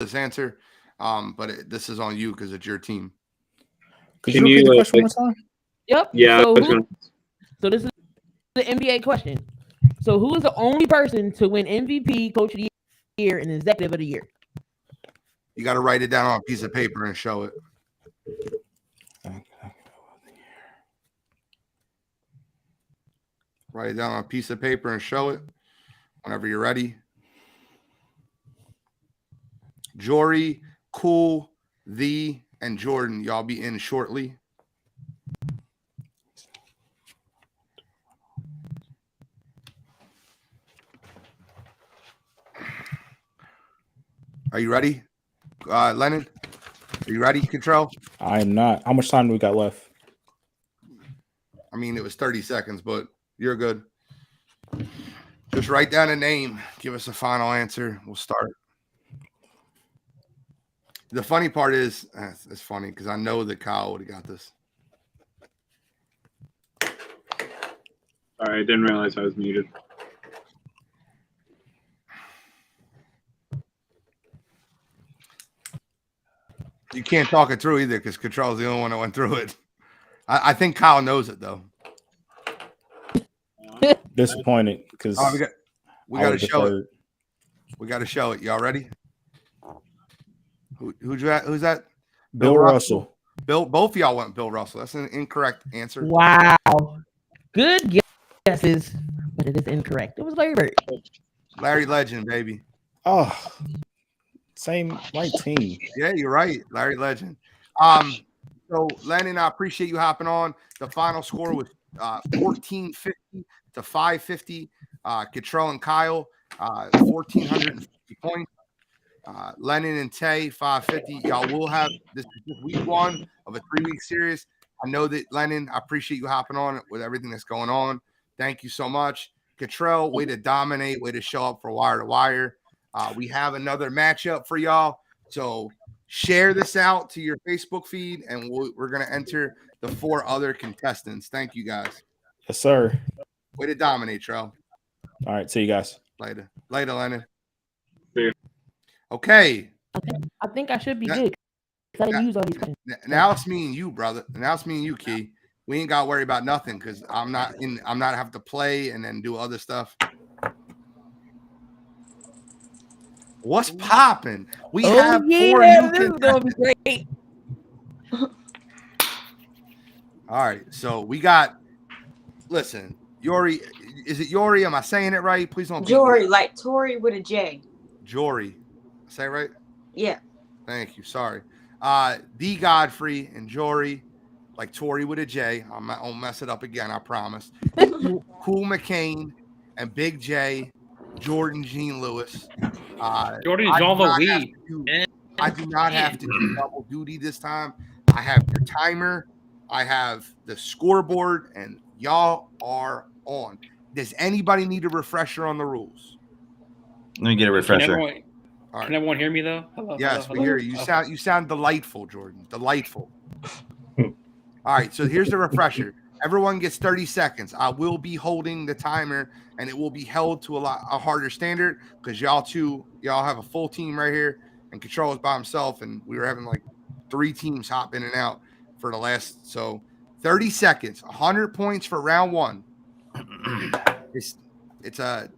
this answer, this is on you because it's your team. Could you repeat the question one more time? Yep. Yeah. So this is the NBA question. So who is the only person to win MVP, Coach of the Year, and Executive of the Year? You got to write it down on a piece of paper and show it. Write it down on a piece of paper and show it whenever you're ready. Jory, Cool, and Jordan, y'all be in shortly. Are you ready, Lennon? Are you ready, Control? I am not. How much time do we got left? I mean, it was 30 seconds, but you're good. Just write down a name. Give us a final answer. We'll start. The funny part is, it's funny because I know that Kyle would have got this. Sorry, I didn't realize I was muted. You can't talk it through either because Control's the only one that went through it. I think Kyle knows it though. Disappointed because we got to show it. We got to show it. Y'all ready? Who's that? Bill Russell. Both of y'all went Bill Russell. That's an incorrect answer. Wow. Good guesses, but it is incorrect. It was Larry Bird. Larry Legend, baby. Oh, same right team. Yeah, you're right. Larry Legend. So Lennon, I appreciate you hopping on. The final score was 1450 to 550. Control and Kyle, 1,450 points. Lennon and Tay, 550. Y'all will have this is week one of a 3-week series. I know that Lennon, I appreciate you hopping on with everything that's going on. Thank you so much. Cottrell, way to dominate, way to show up for wire to wire. We have another matchup for y'all. So share this out to your Facebook feed, and we're going to enter the 4 other contestants. Thank you, guys. Yes, sir. Way to dominate, Trell. All right. See you guys. Later, Lennon. See you. Okay. I think I should be good. I didn't use all these questions. Now it's me and you, brother. Now it's me and you, Key. We ain't got to worry about nothing because I'm not have to play and then do other stuff. What's popping? We have 4 new this is gonna be great. All right, so we got. Listen, Yori. Is it Yori? Am I saying it right? Please don't. Jory, like Tory with a J. Jory. Say it right? Yeah. Thank you. Sorry. The Godfrey and Jory, like Tory with a J. I won't mess it up again. I promise. Cool McCain and Big J, Jordan Jean Lewis. Jordan Jean Louis. I do not have to do double duty this time. I have your timer. I have the scoreboard, and y'all are on. Does anybody need a refresher on the rules? Let me get a refresher. Can everyone hear me though? Hello, yes, hello, we hear you. You sound delightful, Jordan. Delightful. All right, so here's the refresher. Everyone gets 30 seconds. I will be holding the timer, and it will be held to a harder standard because y'all have a full team right here, and Control is by himself, and we were having like 3 teams hop in and out for the last. So 30 seconds, 100 points for round 1. It's a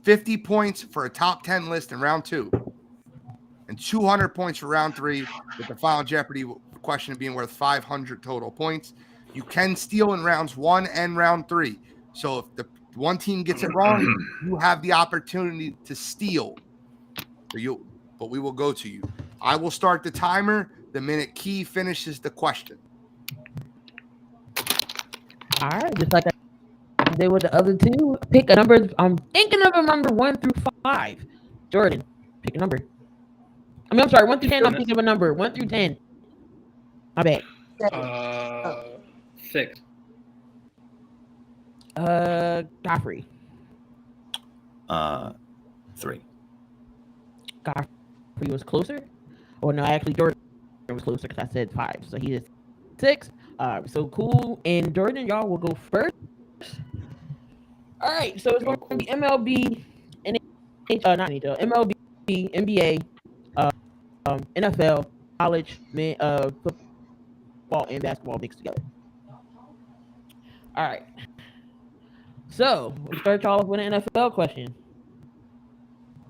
50 points for a top 10 list in round 2, and 200 points for round 3, with the final Jeopardy question being worth 500 total points. You can steal in rounds 1 and round 3. So if the one team gets it wrong, you have the opportunity to steal. But we will go to you. I will start the timer the minute Key finishes the question. All right, just like I did with the other 2. Pick a number. I'm thinking of a number 1 through 5. Jordan, pick a number. I'm sorry, 1 through 10. I'm thinking of a number 1 through 10. My bad. 6. Godfrey. 3. Godfrey was closer. Oh no, actually Jordan was closer because I said 5, so he is 6. So Cool and Jordan, y'all will go first. All right, so it's going to be MLB, not NHL, MLB, NBA, NFL, college, football, and basketball mixed together. All right. So we'll start y'all off with an NFL question.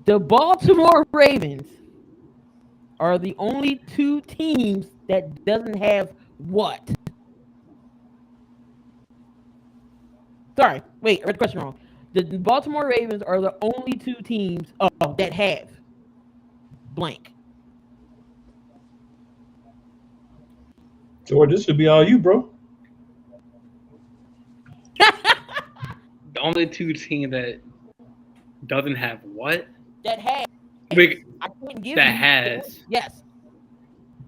The Baltimore Ravens are the only two teams that doesn't have what? Sorry, wait, I read the question wrong. The Baltimore Ravens are the only two teams that have blank. George, this should be all you, bro. The only two teams that doesn't have what? That has. Big, I couldn't give that you. has. Yes.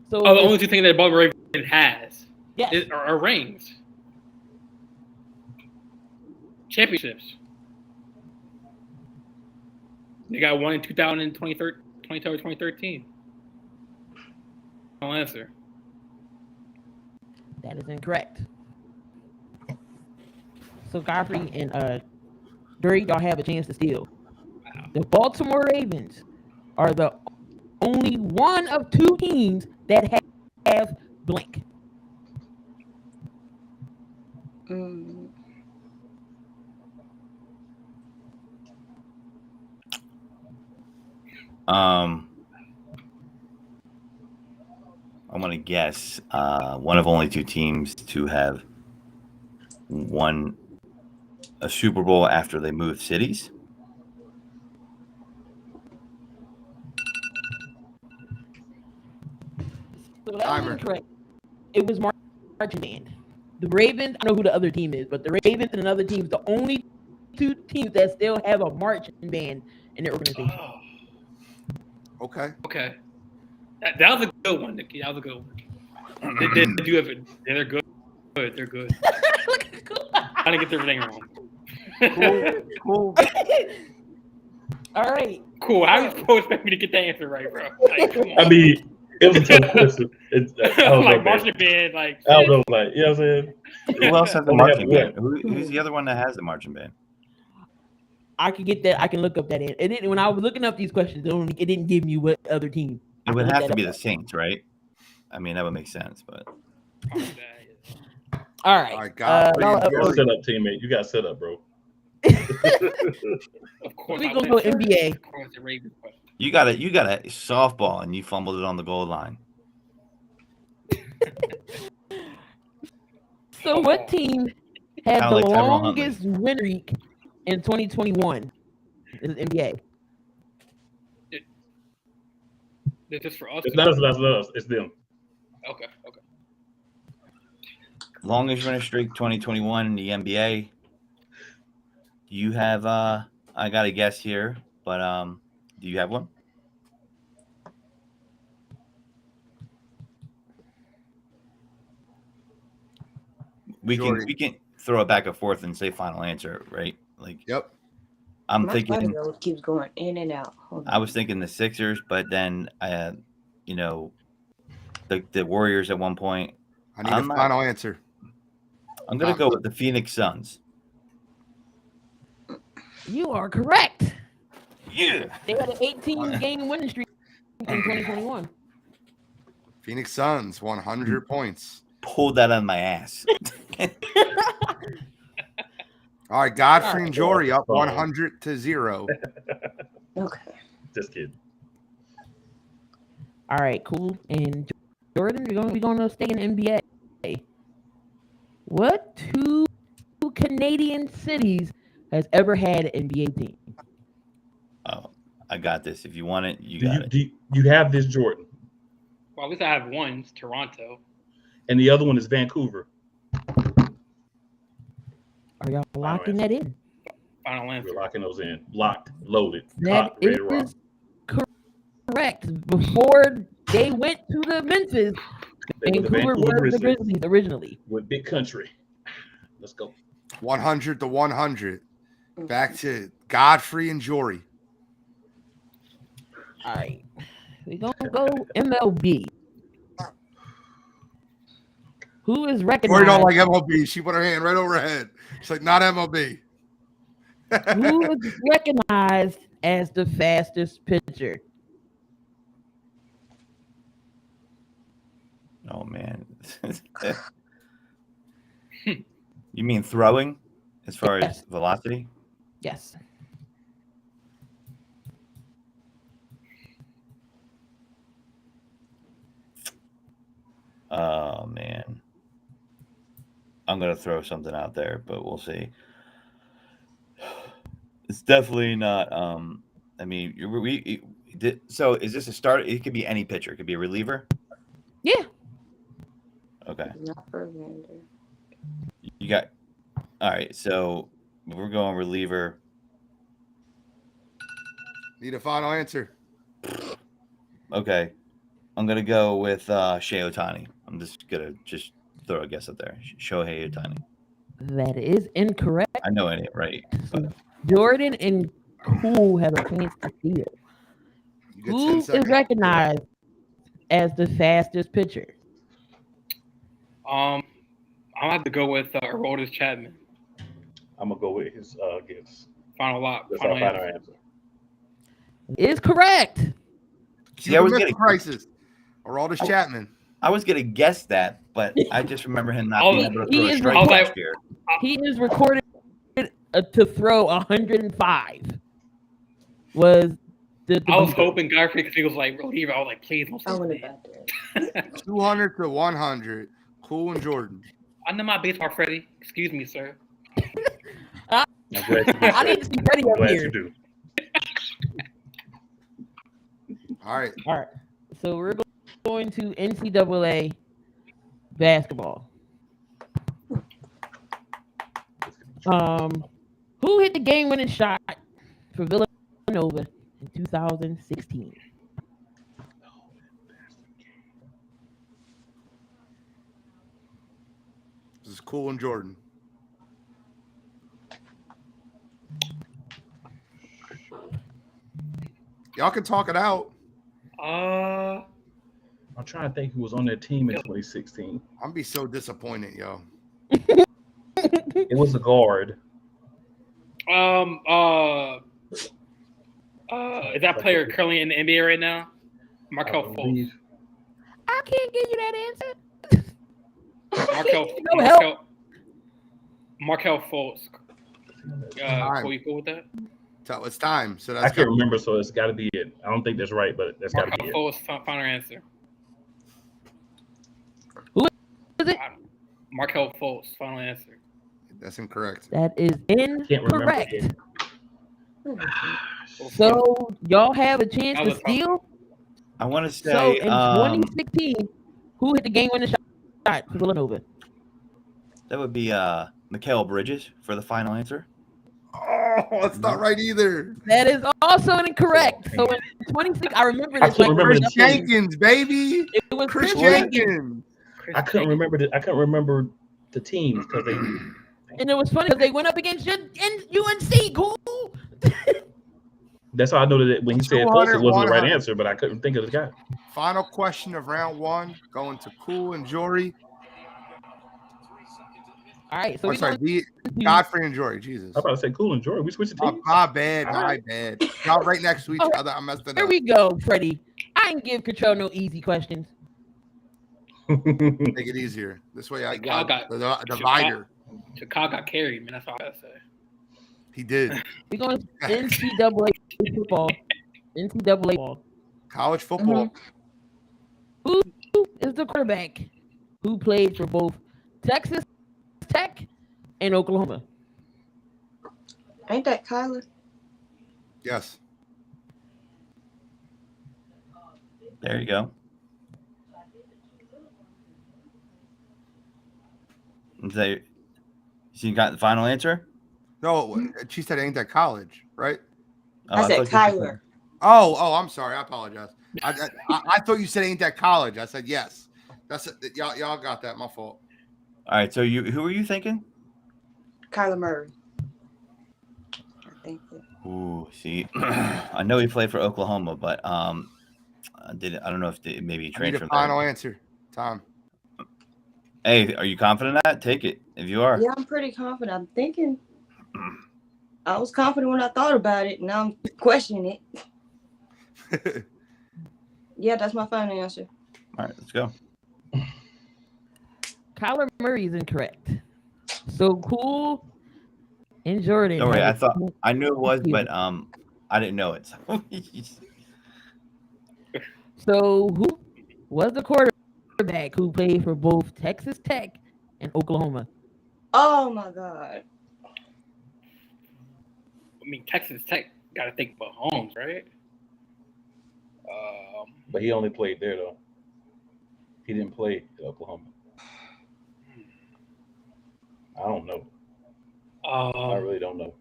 So Oh, the only two things that Baltimore Ravens has yes. are rings. Championships. They got one in 2013. No answer. That is incorrect. So Godfrey and Dury, y'all have a chance to steal. Wow. The Baltimore Ravens are the only one of two teams that have blank. I'm gonna guess one of only two teams to have won a Super Bowl after they moved cities. So that was incorrect. It was marching band. The Ravens, I know who the other team is, but the Ravens and another team is the only two teams that still have a marching band in their organization. Oh, Okay. okay. That was a good one, Nikki. That was a good one. They do have it. They're good. They're good. I didn't get everything wrong. Cool. All right. Cool. How are you supposed to expect me to get the answer right, bro? Like, come on. I mean, it was a tough question. I don't like know, marching band, like I don't know, like, you know what I'm saying? Who else has the Only marching have band? Who's the other one that has the marching band? I can get that. I can look up that. It didn't. When I was looking up these questions, it didn't give me what other team. It would have to be the Saints, right? I mean, that would make sense, but All right. All right, Godfrey and You're a Dury. set up, teammate. You got set up, bro. of course. We I gonna went go first. NBA. Of course, the Ravens question. you got a softball and you fumbled it on the goal line. So, what team had Kinda the like Tyrone longest win streak in 2021? This is NBA. They're just for us. It's not us. It's them. Okay. Longest winning streak 2021 in the NBA. You have I got a guess here, but do you have one? We can throw it back and forth and say final answer, right? Like, Yep. I'm My thinking audio keeps going in and out. Hold on. I was thinking the Sixers, but then the Warriors at one point. I need a final answer. I'm gonna go with the Phoenix Suns. You are correct. Yeah. They had an 18-game winning streak in 2021. Phoenix Suns, 100 points. Pulled that on my ass. All right, Godfrey and Jory up 100-0. Okay. Just kidding. All right, cool. And Jordan, we're gonna stay in NBA. What two Canadian cities has ever had an NBA team? Oh, I got this. If you want it, you got it. Do you have this, Jordan? Well, at least I have one. It's Toronto. And the other one is Vancouver. Are y'all locking that in? Final answer. We're locking those in. Locked, loaded, That cocked, ready to rock. is correct. Before they went to the Memphis, They were the Vancouver was the Grizzlies Grizzlies originally. with Big Country. Let's go. 100-100. Back to Godfrey and Jory. All right. We're going to go MLB. Who is Jory recognized? don't like MLB. She put her hand right over her head. She's like, not MLB. Who is recognized as the fastest pitcher? Oh man. You mean throwing as far as velocity? Yes. Oh man. I'm gonna throw something out there, but we'll see. It's definitely not. I mean, so is this a start? It could be any pitcher. It could be a reliever. Yeah. Okay. Not Verlander. You got. All right. So we're going reliever. Need a final answer. Okay. I'm gonna go with Shohei Ohtani. I'm just gonna throw a guess up there. Shohei Ohtani. That is incorrect. I know it, right? But Jordan and Cool have a chance to steal. You get 10 Who is seconds. recognized as the fastest pitcher? I'm gonna have to go with Aroldis Chapman. I'm gonna go with his guess. Final lock. That's Final our final answer. answer. Is correct. See, I was Cuban getting crisis. Aroldis Chapman. I was gonna guess that, but I just remember him not Oh, being able to he throw a is strike right. last year. He is recorded to throw 105. Was the I was hoping Godfrey because he was like reliever. I was like, please don't I say would have bet that. 200 to 100. Cool and Jordan. I know my baseball, Freddie. Excuse me, sir. I'm glad you do. I need to see Freddie I'm up glad here. you do. All right. All right. So we're going to NCAA basketball. Who hit the game-winning shot for Villanova in 2016? This is Cool and Jordan. Y'all can talk it out. I'm trying to think who was on that team in 2016. I'm be so disappointed, yo. It was a guard. Is that player currently in the NBA right now? I Markel Fultz. believe. I can't give you that answer. Markel. No help. Markel Fultz. Time. Cool, you cool with that? So it's time. So I that's can't remember, so it's got to be it. I don't think that's right, but that's got to Markel be it. Fultz, final answer. Who is it? Markel Fultz, final answer. That's incorrect. That is Can't remember incorrect. it. So y'all have a chance That to was tough. steal. I want to So say in 2016, who hit the game-winning shot for Villanova? that would be Mikal Bridges for the final answer. Oh, it's not right either. That is also incorrect. So in 26, I remember I this. can't remember Chris the team. Jenkins, baby. It was Chris Chris Jenkins. Jenkins. I couldn't remember the teams because they. And it was funny because they went up against UNC. Cool. That's how I know that when he said Fultz, it 200, wasn't the right 100. answer, but I couldn't think of the guy. Final question of round one, going to Cool and Jory. All right. So Oh, we sorry, going Godfrey and Jory. Jesus. I'm about to say Cool and Jordan. We switched the Oh, teams. my bad. My bad. Y'all right next to each other. I messed it Here up. we go, Freddie. I didn't give Control no easy questions. Make it easier. This way I Kyle got got- the divider. Chicago got carried, man. That's all I gotta say. He did. We're going to NCAA football. NCAA ball. College football. Who is the quarterback who played for both Texas Tech and Oklahoma? Ain't that Kyler? Yes. There you go. So you got the final answer? No, she said ain't that college, right? Oh, I said thought you Kyler. Oh, I'm sorry. I apologize. I thought you said ain't that college. I said yes. That's it. Y'all got that. My fault. All right. So who were you thinking? Kyler Murray. I think that. Ooh, see, I know he played for Oklahoma, but I don't know if maybe he I need transferred. a final answer. Tom. Hey, are you confident in that? Take it if you are. Yeah, I'm pretty confident. I'm thinking. I was confident when I thought about it. Now I'm questioning it. Yeah, that's my final answer. All right, let's go. Kyler Murray is incorrect. So Cool and Jordan. Don't worry, have I knew it was, you. but I didn't know it. So who was the quarterback who played for both Texas Tech and Oklahoma? Oh my God. I mean, Texas Tech got to think about Mahomes, right? But he only played there though. He didn't play at Oklahoma. I don't know. I really don't know.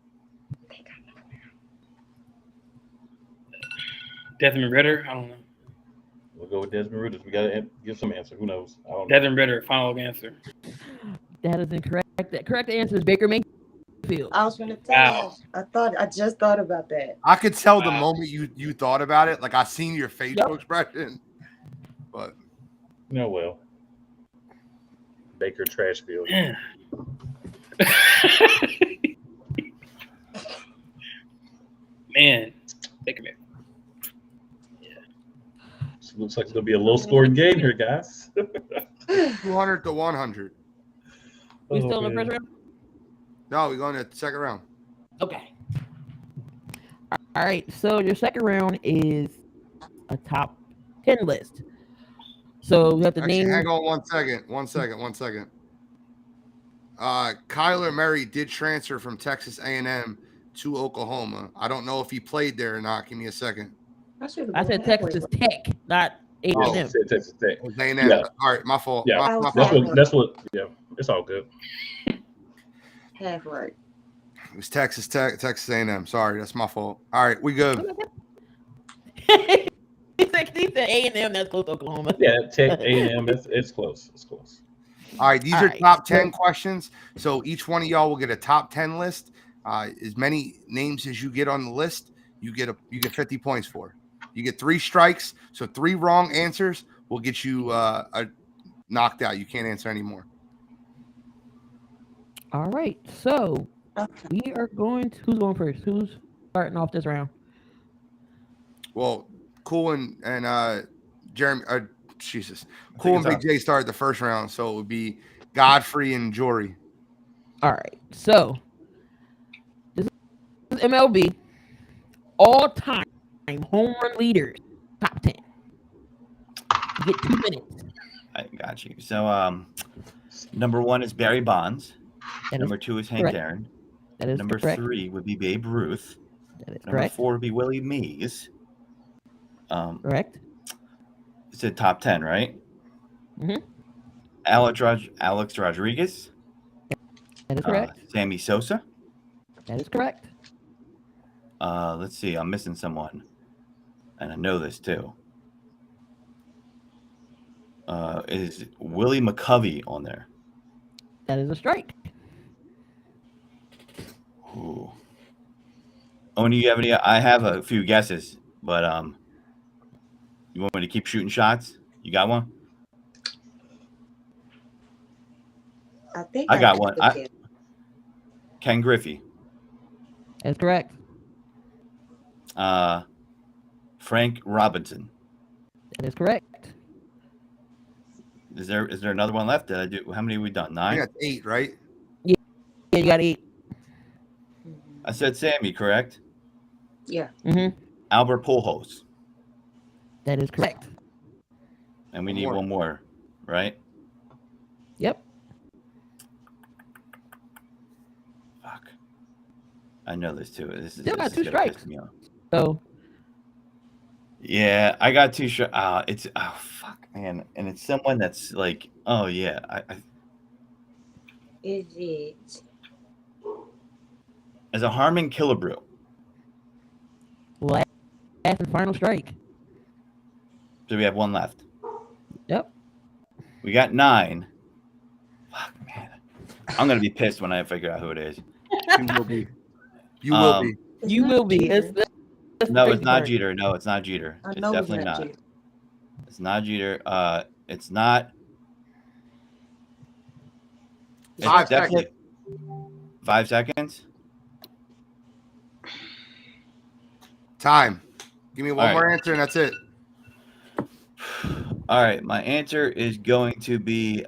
Desmond Ritter. I don't know. We'll go with Desmond Ritter. We gotta give some answer. Who knows? I don't know. Desmond Ritter. Final answer. That is incorrect. The correct answer is Baker Mayfield. I was gonna tell Wow. you. I just thought about that. I could tell the Wow. moment you thought about it. Like I seen your facial Yep. expression. But No, well. Baker Trashfield. Yeah. Man, think of it. Looks like it's gonna be a low scoring game here, guys. 200 to 100. We still in the man. first round? No, we're going to the second round. Okay. All right. So your second round is a top 10 list. So you have to Actually, name. hang on 1 second. 1 second. 1 second. Kyler Murray did transfer from Texas A&M to Oklahoma. I don't know if he played there or not. Give me a second. I said Texas Tech, not A&M. Oh, said Texas Tech. It was A&M. Yeah. All right, my fault. Yeah. My was fault. That's what. Yeah, it's all good. Half right. It was Texas Tech, Texas A&M. Sorry, that's my fault. All right, we good. he said A&M. That's close to Oklahoma. Yeah, Tech A&M. It's close. It's close. All right, these All are right, top so- 10 questions. So each one of y'all will get a top 10 list. As many names as you get on the list, you get 50 points for. You get 3 strikes, so 3 wrong answers will get you knocked out. You can't answer anymore. All right. So Okay. we are going to. Who's going first? Who's starting off this round? Well, Cool and Jeremy, Jesus, Cool and Big J started the first round, so it would be Godfrey and Jory. All right. So this is MLB all-time home run leaders, top 10. You get 2 minutes. I got you. So, number 1 is Barry Bonds. That is Number 2 is Hank correct. Aaron. That is Number correct. 3 would be Babe Ruth. That is Number correct. 4 would be Willie Mays. Correct. It's a top 10, right? Mhm. Alex Rodriguez. That is correct. Sammy Sosa. That is correct. Let's see. I'm missing someone, and I know this too. Is Willie McCovey on there? That is a strike. Ooh. Oh, do you have any? I have a few guesses, but you want me to keep shooting shots? You got one? I think I got one. it. Ken Griffey. That's correct. Frank Robinson. That is correct. Is there another one left? Did I do? How many have we done? I 9. think that's 8, right? Yeah, you got 8. I said Sammy, correct? Yeah. Mm-hmm. Albert Pujols, That is correct. and we One need more. one more, right? Yep. Fuck. I know this too. This is Still got this is 2 gonna piss strikes. me off. So Yeah, I got 2 strikes. It's fuck, man, and it's someone that's like, oh yeah, Is it? as a Harmon Killebrew. last and final strike. So we have 1 left. Yep. We got 9. Fuck, man, I'm gonna be pissed when I figure out who it is. You will be. You will be. It's You not will be. Jeter. That's the No, crazy it's not part. Jeter. No, it's not Jeter. I It's know definitely not. Jeter. It's not Jeter. It's not. It's 5 definitely seconds. 5 seconds. Time. Give me one All more right. answer and that's it. All right, my answer is going to be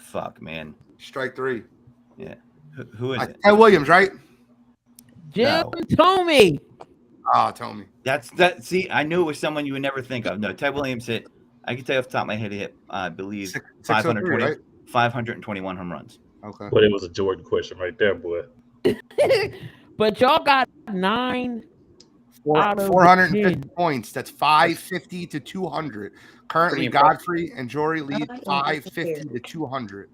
fuck, man. Strike three. Who is it? Ted Williams, right? Jim No. Tomey. Ah, tell me. That's that. See, I knew it was someone you would never think of. No, Ted Williams hit. I can tell you off the top of my head, he hit, I believe, 603, right? 521 home runs. Okay. But it was a Jordan question right there, boy. But y'all got 9 out of 450 10. points. That's 550 to 200. Currently, Pretty impressive. Godfrey and Jory lead 550 to 200.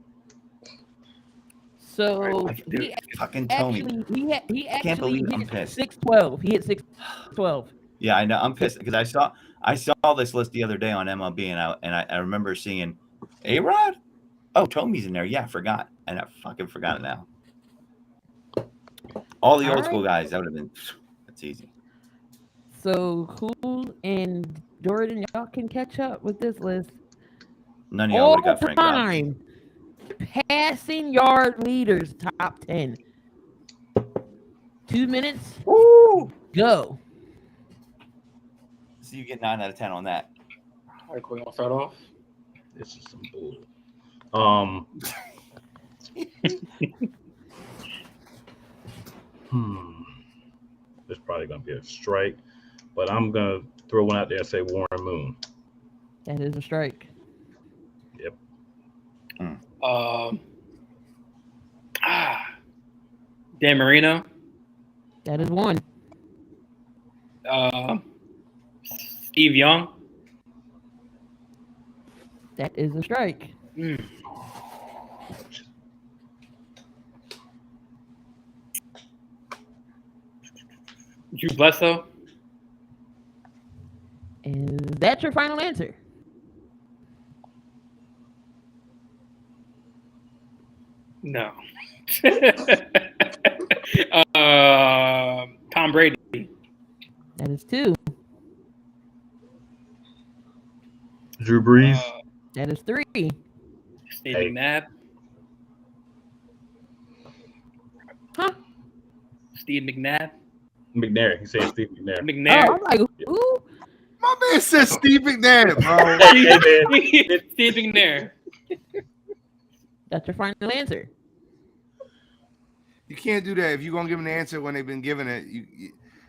So he Fucking Tommy. actually he can't believe I'm hit pissed. 612. He hit 612. Yeah, I know. I'm pissed because I saw this list the other day on MLB, and I remember seeing A-Rod. Oh, Tomey's in there. Yeah, I forgot, and I fucking forgot it now. All the All old school right. guys, that would have been. That's easy. So Cool and Jordan, y'all can catch up with this list. None of y'all All would have got Frank Robinson. time passing yard leaders top 10. 2 minutes. Woo! Go. So you get 9 out of 10 on that. All right, cool. You want to start off? This is some bull. There's probably gonna be a strike, but I'm gonna throw one out there and say Warren Moon. That is a strike. Dan Marino. That is one. Steve Young. That is a strike. Drew Bledsoe. And that's your final answer. No. Tom Brady. That is 2. Drew Brees. That is 3. Steve Hey. McNabb. Huh? Steve McNabb. McNair. He said Steve McNair. Oh, McNair. I'm like, ooh. My man says Steve McNabb, bro. Hey, man. Steve McNair. That's your final answer. You can't do that if you're gonna give an answer when they've been given it.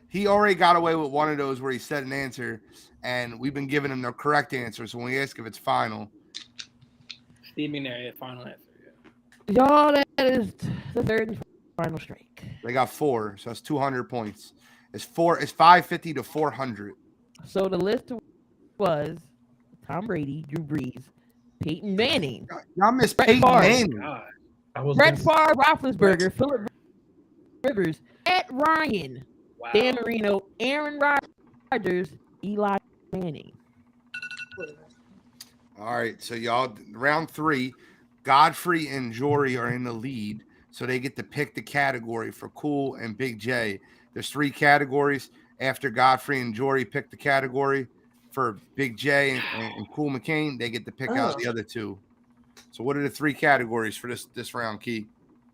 He already got away with one of those where he said an answer, and we've been giving him the correct answer. So when we ask if it's final, Steve McNair. Yeah, final answer. Y'all, that is the third and final strike. they got 4, so that's 200 points. It's 550 to 400. So the list was Tom Brady, Drew Brees, Peyton Manning, Y'all miss Brett Peyton Favre. Manning. God. I was Brett gonna- Favre, Roethlisberger, Phillip Rivers, Ed Ryan, Wow. Dan Marino, Aaron Rodgers, Eli Manning. All right, so y'all round 3, Godfrey and Jory are in the lead, so they get to pick the category for Cool and Big J. There's 3 categories. After Godfrey and Jory pick the category for Big J and Cool McCain, they get to pick out the other 2. So what are the 3 categories for this round, Key?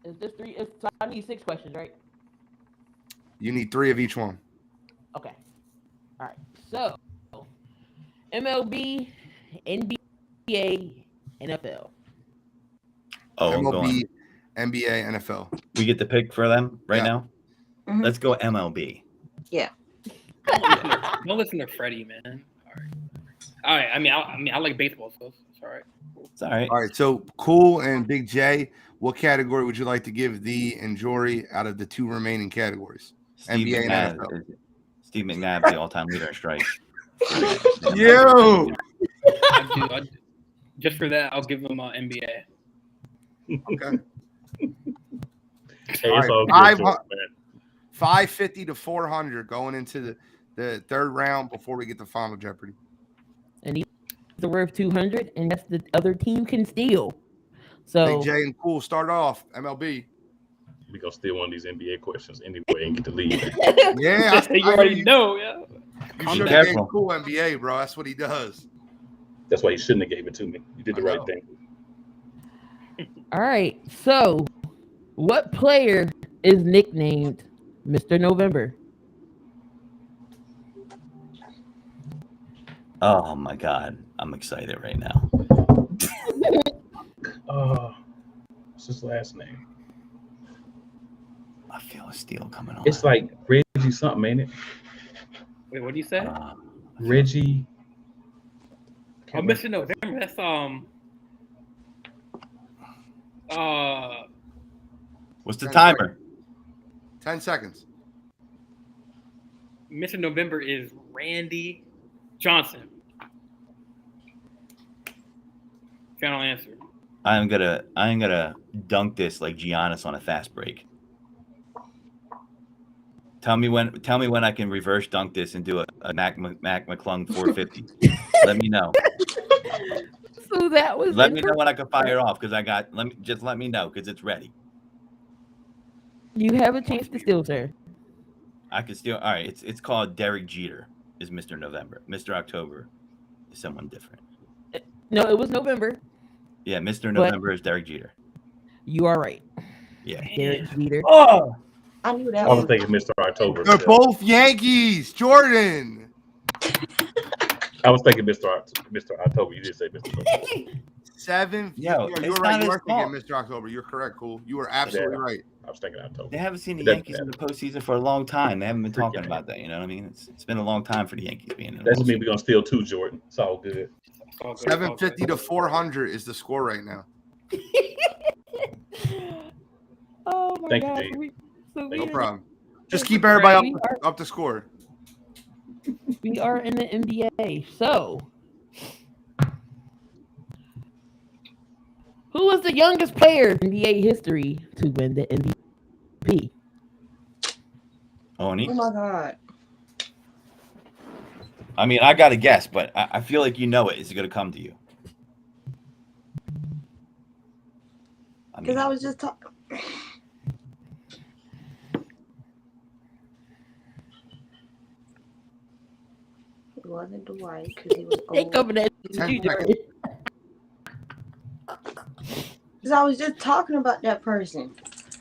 Is this 3? I need 6 questions, right? You need 3 of each one. Okay. All right. So MLB, NBA, NFL. Oh, I'm going. MLB, NBA, NFL. We get the pick for them right Yeah. now. Mhm. Let's go MLB. Don't listen to Freddie, man. All right. I mean, I like baseball, so it's all right. It's all right. All right, so Cool and Big J, what category would you like to give thee and Jory out of the 2 remaining categories? Steve NBA and McNabb NFL. Steve McNabb, the all-time leader in strikes. Yo! Just for that, I'll give him NBA. Okay. Hey, All it's right, all good, 500 Jordan, man. 550 to 400 going into the third round before we get to Final Jeopardy. And these are worth 200, and that's the other team can steal. So Big J and Cool start off MLB. We gonna steal one of these NBA questions anyway and get the lead. Yeah, You already know, yeah. You Be should have careful. gave Cool NBA, bro. That's what he does. That's why you shouldn't have gave it to me. You did the I right know. thing. all right. So what player is nicknamed Mr. November? Oh my God, I'm excited right now. What's his last name? I feel a steal coming on. It's like Reggie something, ain't it? Wait, what do you say? Reggie. Oh, Mr. November. That's What's the 10 timer? 10 seconds. Mr. November is Randy Johnson. Final answer. I'm gonna dunk this like Giannis on a fast break. Tell me when I can reverse dunk this and do a Mac McClung 450. Let me know. So that was. Let me know when I can fire off because let me know because it's ready. You have a chance to steal, sir. I can still. All right, it's called Derek Jeter is Mr. November. Mr. October is someone different. No, it was November. Yeah, Mr. But- November is Derek Jeter. You are right. Yeah. Derek Jeter. Oh, I knew that I was one. thinking Mr. October. They're both Yankees. Jordan. I was thinking Mr. October. You did say Mr. October. 7. Yo, you it's were not right. You his were thinking fault. Mr. October. You're correct, cool. You were absolutely Yeah. right. I was thinking October. They haven't seen the It doesn't Yankees in the postseason for a long time. They haven't been talking about that. You know what I mean? It's been a long time for the Yankees being in the That doesn't mean postseason. we're gonna steal 2, Jordan. It's all good. it's all good, it's all 750 good. to 400 is the score right now. Oh my Thank you, God. Dave. So No we, problem. Just keep everybody We up to score. we are in the NBA. So, who was the youngest player in NBA history to win the MVP? Oni? Oh my God. I mean, I got to guess, but I feel like you know it. Is it going to come to you? Because I was just talking. It wasn't Dwight because he was They old. coming at 10 you, seconds. Jordan. Because I was just talking about that person.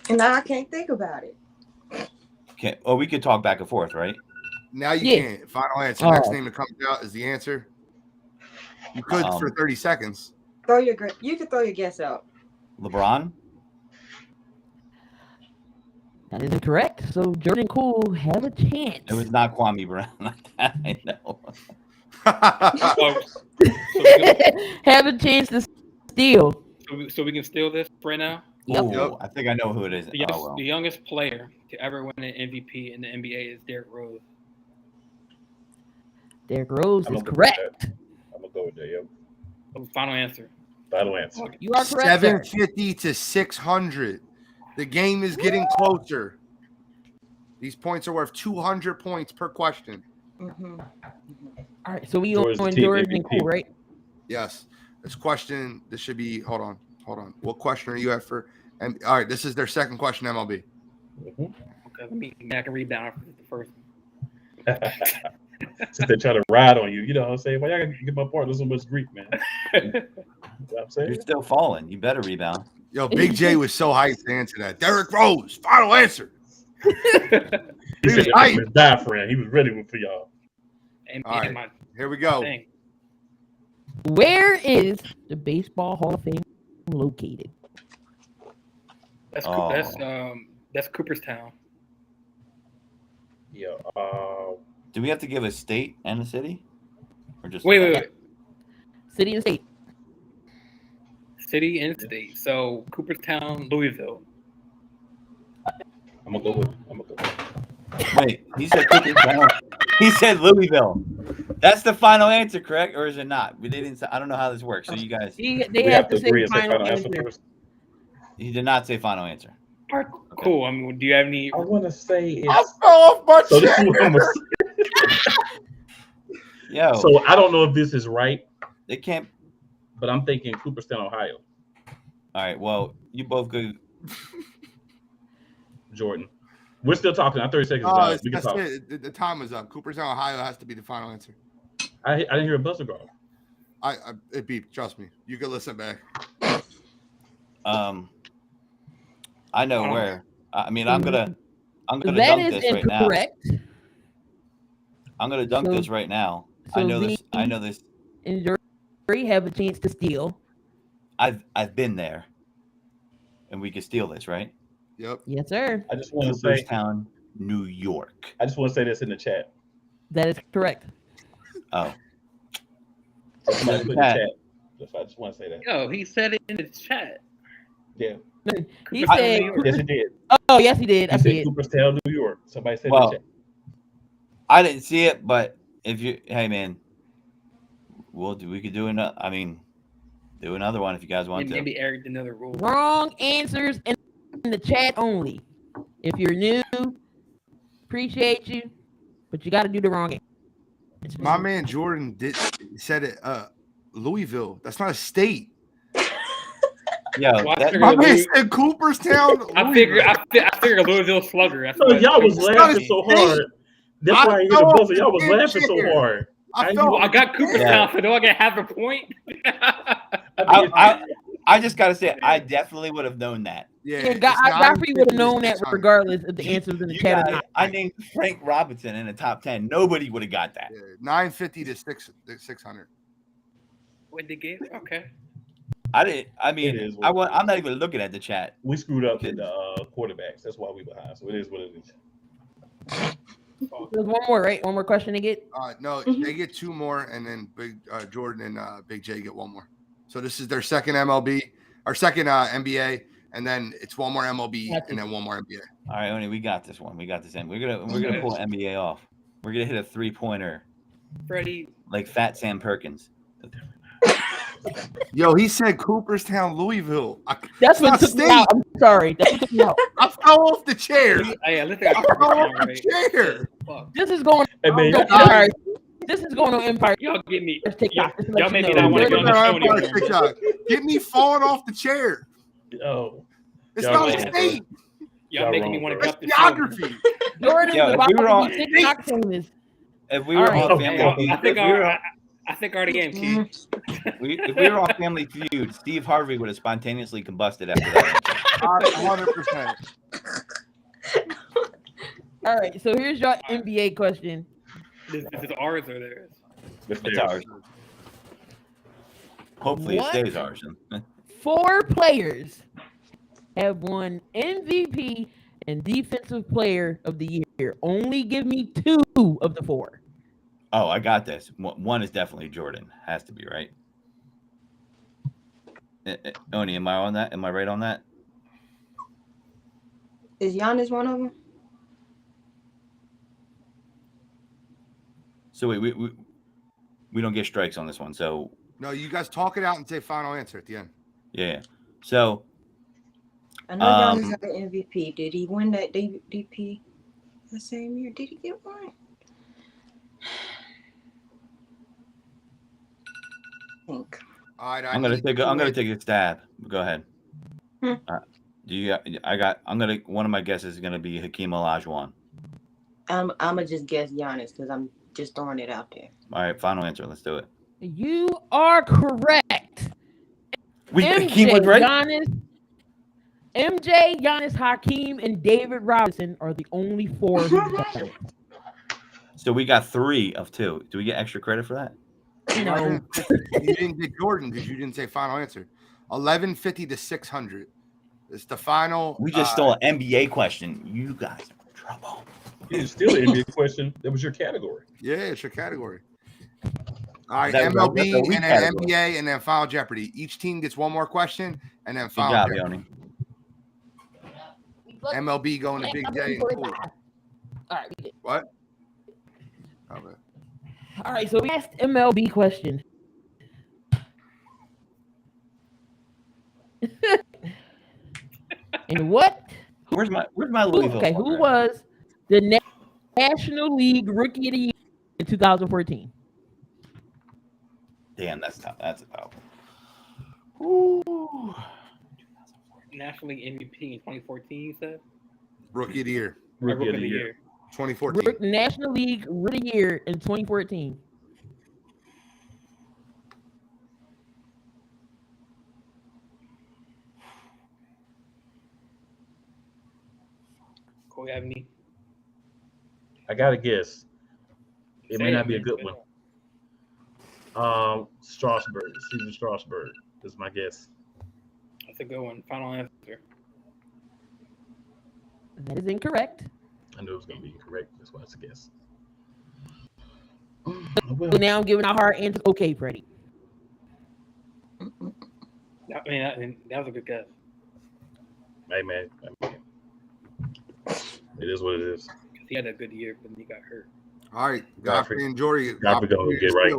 And now I can't think about it. Okay. Oh, we could talk back and forth, right? Now you Yeah. can't. Final answer. Oh. Next name that comes out is the answer. You could for 30 seconds. You can throw your guess out. LeBron? That is incorrect. So Jordan Cool have a chance. It was not Kwame Brown. I know. Oh, so we can- have a chance to steal. so we can steal this right now. Yep. Ooh, I think I know who it is. The youngest, Oh, well. the youngest player to ever win an MVP in the NBA is Derrick Rose. Derrick Rose I'm is gonna go with correct. I'm gonna go with that. Yep. Final answer. Final answer. You are correct. Sir. 750 to 600. The game is getting closer. These points are worth 200 points per question. Mm-hmm. All right, so we Jordan's the on team Jordan and MVP. Cool, right? Yes. This should be, hold on. What question are you at for? And all right, this is their second question, MLB. Mhm. Okay, let me I can rebound for the first. Since they try to ride on you, you know what I'm saying? Why y'all gotta give my partner so much grief, man? You know what I'm saying? You're still falling. You better rebound. Yo, Big J was so hyped to answer that. Derrick Rose, final answer. He He said was that hyped. from his diaphragm. He was ready for y'all. And, All right. and my Here we go. thing. Where is the Baseball Hall of Fame located? That's Oh. that's Cooperstown. Yeah. Do we have to give a state and a city? Or just Wait. City and state. City and state. So Cooperstown, Louisville. I'm gonna go with. Wait, he said Cooperstown. He said Louisville. That's the final answer, correct? Or is it not? We didn't say, I don't know how this works. So you guys, They We have to agree say and say final final answer answer. first. he did not say final answer. All right, cool. I mean, do you have any? I want to say I it's. fell off my So this is what chair. I'm gonna say. Yo, So I don't know if this is right, it can't. but I'm thinking Cooperstown, Ohio. All right. Well, you both good. Jordan. We're still talking. 30 seconds. is out. We can That's talk. it. The time is up. Cooperstown, Ohio has to be the final answer. I didn't hear a buzzer go. It beeped. Trust me. You can listen back. I know where. I mean, I'm gonna That dunk is this right now. incorrect. I'm gonna dunk So- this right now. so I know this. I the- know this. And Jordan have a chance to steal. I've been there. and we can steal this, right? Yep. Yes, sir. I just want to say, Cooperstown, New York. I just want to say this in the chat. That is correct. Oh, Somebody put in the chat. I just want to say that. Yo, he said it in the chat. Yeah. He I- said, Yes, it did. "Oh, yes, he did. I He said did." Cooperstown, New York. Somebody said Well, in the chat. I didn't see it, but if you, hey man, we could do another. I mean, do another one if you guys want to. Maybe Eric did another rule. Wrong answers in the chat only. If you're new, appreciate you, but you got to do the wrong answer. My man Jordan said it. Louisville. That's not a state. Yo, Well, I that, figured My man Louis- said Cooperstown. I figured Louisville Slugger. That's So what y'all was that's laughing so hard. That's I why I hit the felt buzzer. Y'all was in laughing so chair. hard. I Well, felt I got Cooperstown, Yeah. so do I get half a point? I just gotta say, I definitely would have known that. Yeah, Godfrey would have known that regardless of the answers in the You chat or guys, not. I named Frank Robinson in the top 10. Nobody would have got that. 950 to 600. What they gave? Okay. I didn't. I It mean, is I'm not even looking at the chat. We screwed up in the quarterbacks. That's why we behind. So it is what it is. There's one more, right? One more question to get. No, they get two more, and then Big Jordan and Big J get one more. So this is their second MLB, or second NBA, and then it's one more MLB and then one more NBA. All right, Oni, we got this one. We got this in. We're gonna pull NBA off. We're gonna hit a 3-pointer Freddie. like Fat Sam Perkins. Yo, he said Cooperstown, Louisville. That's what not took me state. out. I'm sorry. That's what took me out. I fell off the chair. Hey, let's I take fell off Cooperstown, the right? chair. Fuck. This is going. Hey, man, on Empire. This is going on Empire. Y'all get me. TikTok. Just to let Y'all you made me know. not want to get on the show Empire anymore. TikTok. Get me falling off the chair. Oh, It's Y'all not a wrong, state. Y'all Y'all making me wrong, want to bro. get It's up the show. geography. Jordan Yo, is if about we were to on- be TikTok famous. If we were All right. on Hey, Family I think Feud, I think I already am, Keith. if we were on Family Feud, Steve Harvey would have spontaneously combusted after that. 100%. All right. So here's your NBA question. This is ours or theirs? It's ours. Hopefully, What? it stays ours. 4 players have won MVP and Defensive Player of the Year. Only give me 2 of the 4. Oh, I got this. One is definitely Jordan. Has to be, right? Oni, am I on that? Am I right on that? Is Giannis one of them? So wait, we don't get strikes on this one. So No, you guys talk it out and say final answer at the end. yeah. So I know Giannis got an MVP. Did he win that DP the same year? Did he get one? I think. All right, I'm gonna take a stab. Go ahead. Hmm. Do you? One of my guesses is gonna be Hakeem Olajuwon. I'm gonna just guess Giannis because I'm just throwing it out there. All right, final answer. Let's do it. You are correct. Hakeem was right. MJ, Giannis, Hakeem, and David Robinson are the only 4 who got it. So we got 3 of 2. Do we get extra credit for that? No. You didn't get Jordan because you didn't say final answer. 1150 to 600. It's the final. We just stole an NBA question. You guys are in trouble. it's still an NBA question. That was your category. Yeah, it's your category. All right, That's MLB a weak and then category. NBA and then Final Jeopardy. Each team gets one more question and then Good Final job, Jeopardy. Yoni. MLB going to Big J and Cool. All right, we did. What? Okay. All right, so we asked MLB question. And what? Where's my Louisville? Okay, who was the National League Rookie of the Year in 2014? Damn, that's tough. That's a tough one. Ooh. National League MVP in 2014, you said? Rookie of the Year, Rookie of the Year. 2014. National League Rookie of the Year in 2014. Cool, you have me. I got to guess. It may Say not be a man. good one. Strasburg. Steven Strasburg is my guess. That's a good one. Final answer. That is incorrect. I knew it was going to be incorrect. That's why it's a guess. So now I'm giving out hard answers. Okay, Freddie. I mean, that was a good guess. Hey, man. It is what it is. 'Cause he had a good year, but then he got hurt. All right, Godfrey and Jory. Godfrey gonna get right.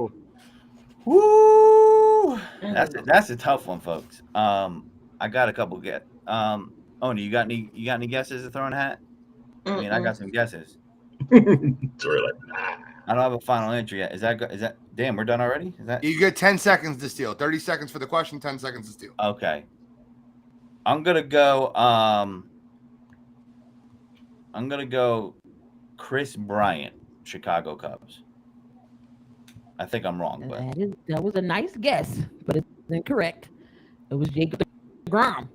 Woo! That's a tough one, folks. I got a couple get. Oni, you got any guesses to throw in a hat? I mean, I got some guesses. Jory like, nah. I don't have a final answer yet. Is that damn? We're done already. Is that You get 10 seconds to steal. 30 seconds for the question. 10 seconds to steal. okay? I'm gonna go. Chris Bryant, Chicago Cubs. I think I'm wrong, but That was a nice guess, but it's incorrect. It was Jacob DeGrom.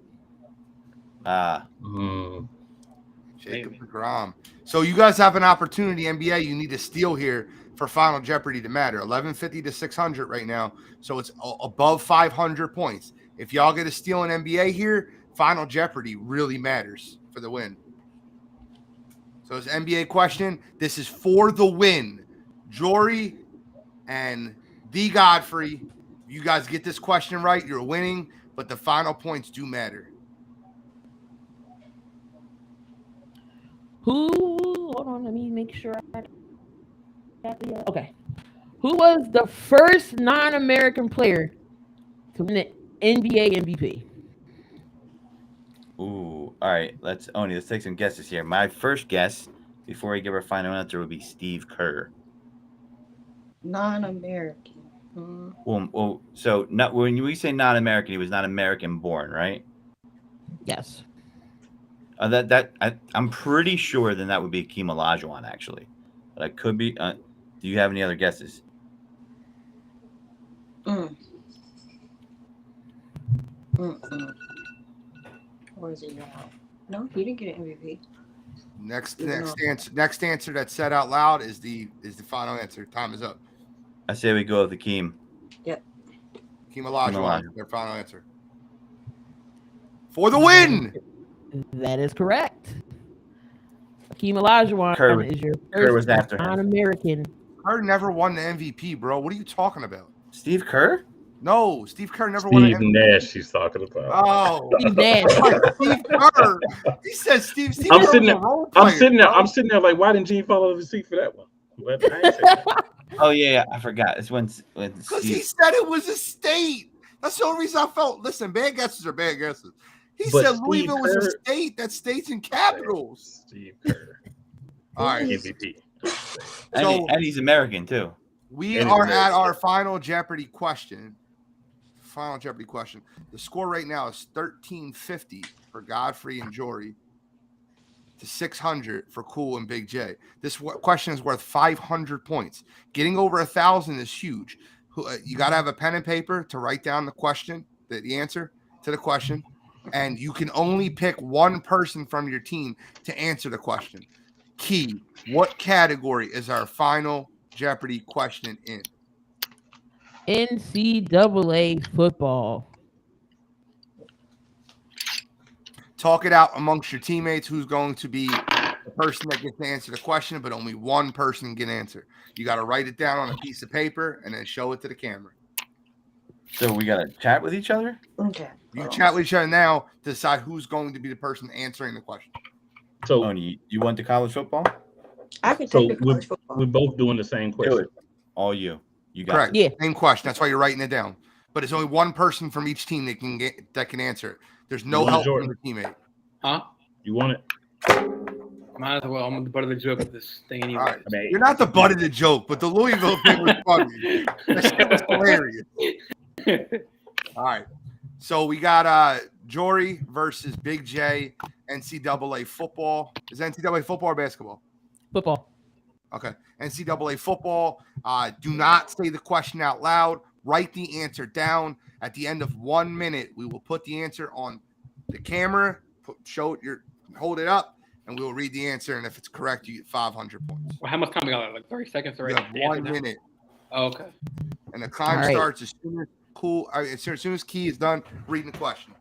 Jacob DeGrom. So you guys have an opportunity, NBA. You need to steal here for Final Jeopardy to matter. 1150 to 600 right now. So it's above 500 points. If y'all get a steal in NBA here, Final Jeopardy really matters for the win. So it's an NBA question. This is for the win. Jory and the Godfrey, you guys get this question right, you're winning, but the final points do matter. Hold on, let me make sure I got the okay. Who was the first non-American player to win the NBA MVP? ooh, all right. Let's take some guesses here. My first guess, before we give our final answer, would be Steve Kerr. Non-American. Well, so not when we say non-American, he was not American born, right? Yes. I'm pretty sure then that would be Hakeem Olajuwon, actually, but I could be. Do you have any other guesses? Or is it now? No, he didn't get an MVP. Next answer that's said out loud is the final answer. Time is up. I say we go with Hakeem. Hakeem Olajuwon, their final answer. For the win! That is correct. Hakeem Olajuwon is your Kerr was first after him. non-American. Kerr never won the MVP, bro. What are you talking about? Steve Kerr? No, Steve Kerr never won an Steve MVP. Nash, he's talking about. Oh, Steve Nash. Steve Kerr. He said Steve. I'm Kerr sitting was a there. role I'm player, sitting there. bro. I'm sitting there like, why didn't Gene follow the receipt for that one? Well, I ain't say that. Oh yeah, I forgot. It's when Because he Steve. said it was a state. That's the only reason I felt. Listen, bad guesses are bad guesses. He But said Steve Louisville was a Kerr- state. That's states and capitals. Steve Kerr, All right. MVP. And he's American too. We And are it's at American. our final Jeopardy question. Final Jeopardy question. The score right now is 1350 for Godfrey and Jory to 600 for Cool and Big J. This question is worth 500 points. Getting over 1,000 is huge. You got to have a pen and paper to write down the question, the answer to the question, and you can only pick one person from your team to answer the question. Key, what category is our final Jeopardy question in? NCAA football. Talk it out amongst your teammates who's going to be the person that gets to answer the question, but only one person can answer. You got to write it down on a piece of paper and then show it to the camera. So we gotta chat with each other. Okay. You chat with each other now to decide who's going to be the person answering the question. So, Oni, you went to college football? I could so take the college football. we're both doing the same Do question. it. All you. You got Correct. it. Yeah. Same question. That's why you're writing it down. But it's only one person from each team that can answer it. There's no One help Jordan. from the teammate. Huh? You want it? Might as well. I'm the butt of the joke with this thing anyway. All right. I mean, You're not the butt of the joke, but the Louisville thing was funny. That shit was hilarious. All right. So we got Jory versus Big J, NCAA football. Is it NCAA football or basketball? Football. Okay. NCAA football. Do not say the question out loud. Write the answer down. At the end of 1 minute, we will put the answer on the camera, hold it up, and we will read the answer. And if it's correct, you get 500 points. Well, how much time we got? Like 30 seconds You already? have 1 minute. Oh, okay. And the time All right. starts as soon as Key is done reading the question.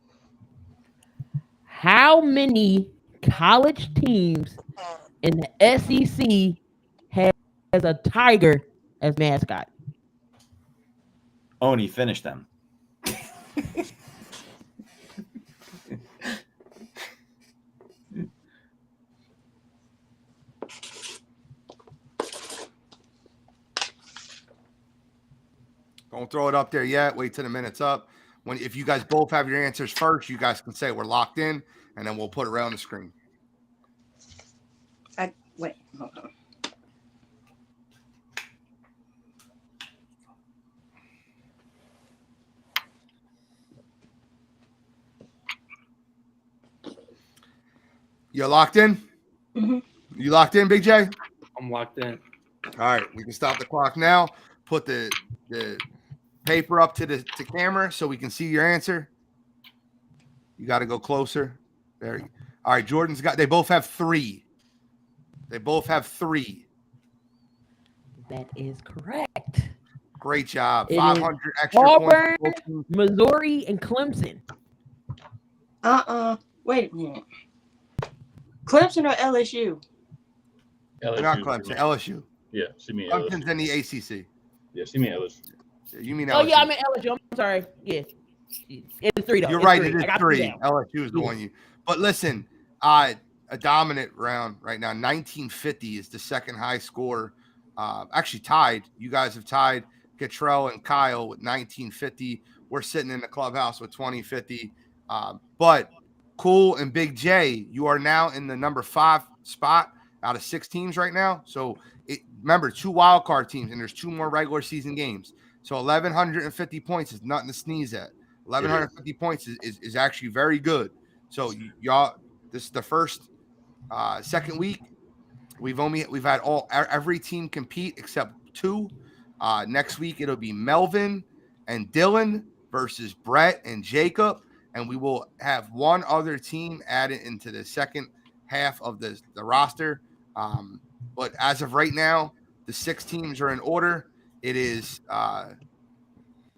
How many college teams in the SEC has a tiger as mascot? Oh, and he finished them. Don't throw it up there yet. Wait till the minute's up. If you guys both have your answers first, you guys can say we're locked in, and then we'll put it right on the screen. Wait, hold on. You locked in? Mhm. You locked in, Big J? I'm locked in. All right, we can stop the clock now. Put the paper up to the camera so we can see your answer. You got to go closer. There. All right, Jordan's got. They both have 3. They both have 3. That is correct. Great job. It is 500 extra Auburn, points. Missouri, and Clemson. Wait a minute. Clemson or LSU? LSU. Not Clemson. LSU. Yeah, see me. Clemson's LSU. in the ACC. Yeah, see me. LSU. You mean LSU? Oh yeah, I mean LSU. I'm sorry. Yeah, it's 3 though. You're It's right. 3. It is I got 3. down. LSU is the Yeah. one you. But listen, a dominant round right now. 1950 is the second high score. Actually tied. You guys have tied Cottrell and Kyle with 1950. We're sitting in the clubhouse with 2050. But Cool and Big J, you are now in the number 5 spot out of 6 teams right now. So remember, 2 wild card teams, and there's 2 more regular season games. So 1,150 points is nothing to sneeze at. 1,150 points is actually very good. So y'all, this is the first, second week. We've had every team compete except 2. Next week it'll be Melvin and Dylan versus Brett and Jacob, and we will have 1 other team added into the second half of the roster. But as of right now, the 6 teams are in order. It is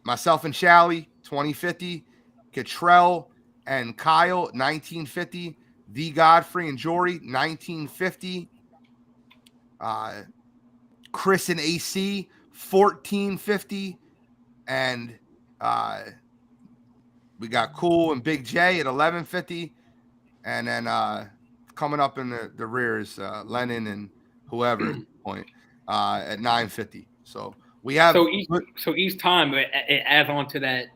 myself and Shally, 2050, Cottrell and Kyle, 1950, The Godfrey and Jory, 1950, Chris and AC, 1450, and we got Cool and Big J at 1150, and then coming up in the rear is Lennon and whoever point at 950. So we have So each time it adds on to that.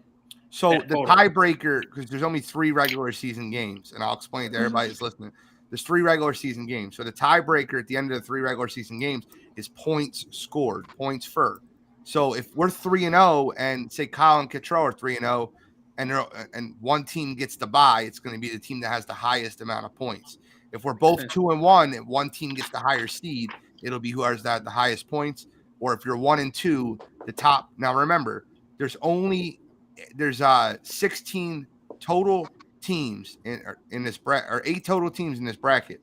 So that the total. tiebreaker, because there's only 3 regular season games, and I'll explain it to everybody that's listening. There's 3 regular season games. So the tiebreaker at the end of the 3 regular season games is points scored, points for. So if we're 3-0 and say Kyle and Cottrell are 3-0, and one team gets the bye, it's going to be the team that has the highest amount of points. If we're both 2-1 and one team gets the higher seed, it'll be who has the highest points. Or if you're 1-2, the top. Now remember, there's 16 total teams in this bracket, or 8 total teams in this bracket.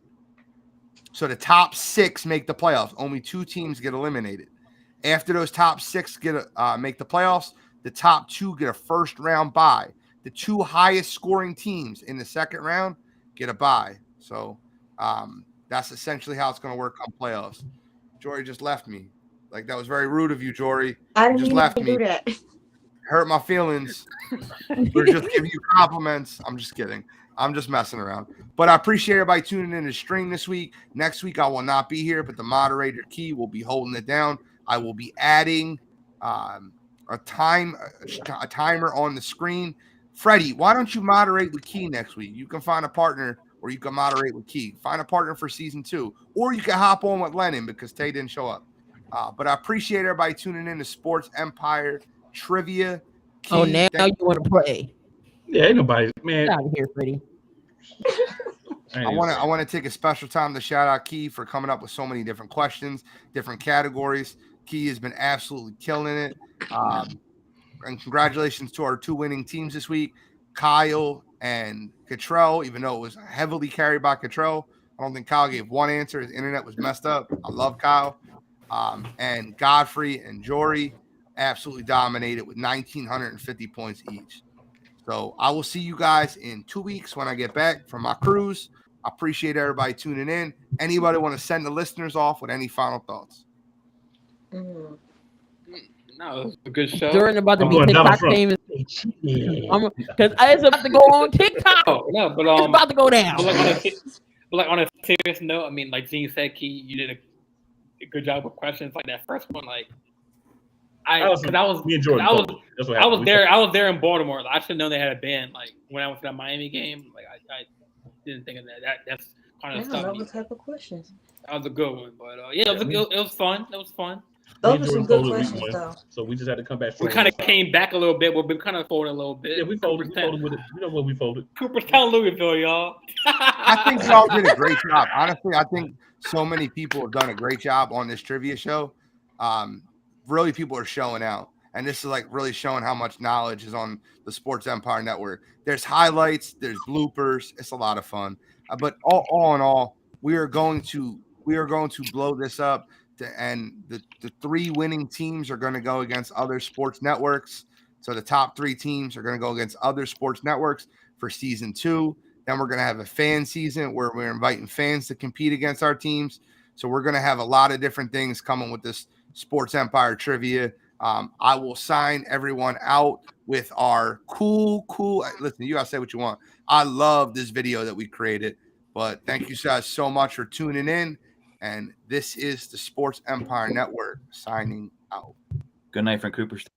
So the top 6 make the playoffs. Only 2 teams get eliminated. After those top 6 make the playoffs, the top 2 get a first round bye. The 2 highest scoring teams in the second round get a bye. So that's essentially how it's going to work on playoffs. Jory just left me. Like, that was very rude of you, Jory. I You didn't just even left do me. that. Hurt my feelings. We're just giving you compliments. I'm just kidding. I'm just messing around. But I appreciate everybody tuning in to stream this week. Next week I will not be here, but the moderator Key will be holding it down. I will be adding a timer on the screen. Freddie, why don't you moderate with Key next week? You can find a partner, or you can moderate with Key. Find a partner for season 2, or you can hop on with Lennon because Tay didn't show up. But I appreciate everybody tuning in to Sports Empire Trivia. Key, Oh, now you want to play? Yeah, ain't nobody, man. Get out of here, Freddie. I want to take a special time to shout out Key for coming up with so many different questions, different categories. Key has been absolutely killing it. And congratulations to our 2 winning teams this week, Kyle and Cottrell, even though it was heavily carried by Cottrell. I don't think Kyle gave 1 answer. His internet was messed up. I love Kyle. And Godfrey and Jory absolutely dominated with 1,950 points each. So I will see you guys in 2 weeks when I get back from my cruise. I appreciate everybody tuning in. Anybody want to send the listeners off with any final thoughts? Mm. No, it was a good show. Jordan about to I'm be going TikTok Donald Trump. famous. Yeah. Because it's about to go on TikTok. Oh, no, but It's about to go down. but like on a serious note, I mean, like Gene said, Key, you did a good job with questions. Like that first one, like Me and Jordan. That's what I happened. was there in Baltimore. I should have known they had a band. Like when I went to that Miami game, like I didn't think of that. That's kind I of don't know stuff. what type of questions. That was a good one, but yeah, it was fun. It was fun. Me Those and were some Jordan good folded week questions, one, though. so we just had to come back. We strong. kind of came back a little bit. We've been kind of folding a little bit. Yeah, we folded with it. You know what we folded? Cooperstown, Louisville, y'all. I think y'all did a great job. Honestly, I think so many people have done a great job on this trivia show. Really, people are showing out. And this is like really showing how much knowledge is on the Sports Empire Network. There's highlights, there's bloopers. It's a lot of fun. But all in all, we are going to blow this up. And the 3 winning teams are going to go against other sports networks. So the top 3 teams are going to go against other sports networks for season 2. Then we're going to have a fan season where we're inviting fans to compete against our teams. So we're going to have a lot of different things coming with this Sports Empire trivia. I will sign everyone out with our cool. Listen, you guys say what you want. I love this video that we created, but thank you guys so much for tuning in. And this is the Sports Empire Network signing out. Good night from Cooperstown.